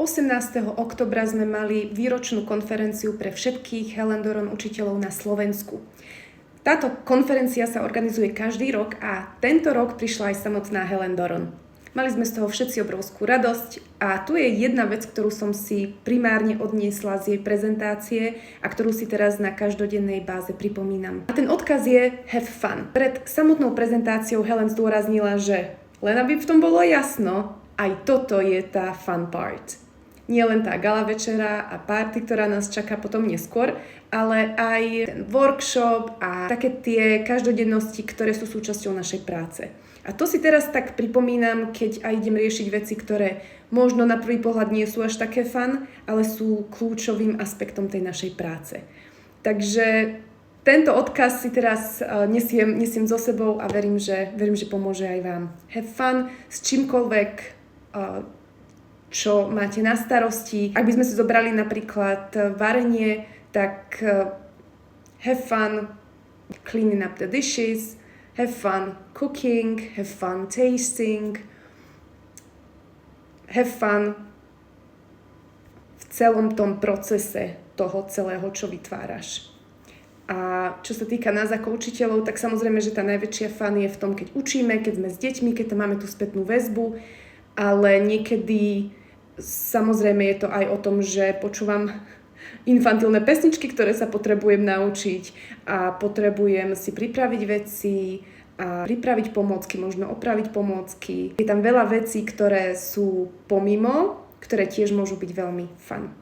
18. oktobra sme mali výročnú konferenciu pre všetkých Helen Doron učiteľov na Slovensku. Táto konferencia sa organizuje každý rok a tento rok prišla aj samotná Helen Doron. Mali sme z toho všetci obrovskú radosť a tu je jedna vec, ktorú som si primárne odniesla z jej prezentácie a ktorú si teraz na každodennej báze pripomínam. A ten odkaz je have fun. Pred samotnou prezentáciou Helen zdôraznila, že len aby v tom bolo jasno, aj toto je tá fun part. Nie len tá gala večera a party, ktorá nás čaká potom neskôr, ale aj ten workshop a také tie každodennosti, ktoré sú súčasťou našej práce. A to si teraz tak pripomínam, keď aj idem riešiť veci, ktoré možno na prvý pohľad nie sú až také fun, ale sú kľúčovým aspektom tej našej práce. Takže tento odkaz si teraz nesiem so sebou a verím, že pomôže aj vám. Have fun s čímkoľvek, čo máte na starosti. Ak by sme si zobrali napríklad varenie, tak have fun cleaning up the dishes, have fun cooking, have fun tasting, have fun v celom tom procese toho celého, čo vytváraš. A čo sa týka nás ako učiteľov, tak samozrejme, že tá najväčšia fun je v tom, keď učíme, keď sme s deťmi, keď tam máme tú spätnú väzbu, ale niekedy samozrejme je to aj o tom, že počúvam infantilné pesničky, ktoré sa potrebujem naučiť a potrebujem si pripraviť veci a pripraviť pomôcky, možno opraviť pomôcky. Je tam veľa vecí, ktoré sú pomimo, ktoré tiež môžu byť veľmi fun.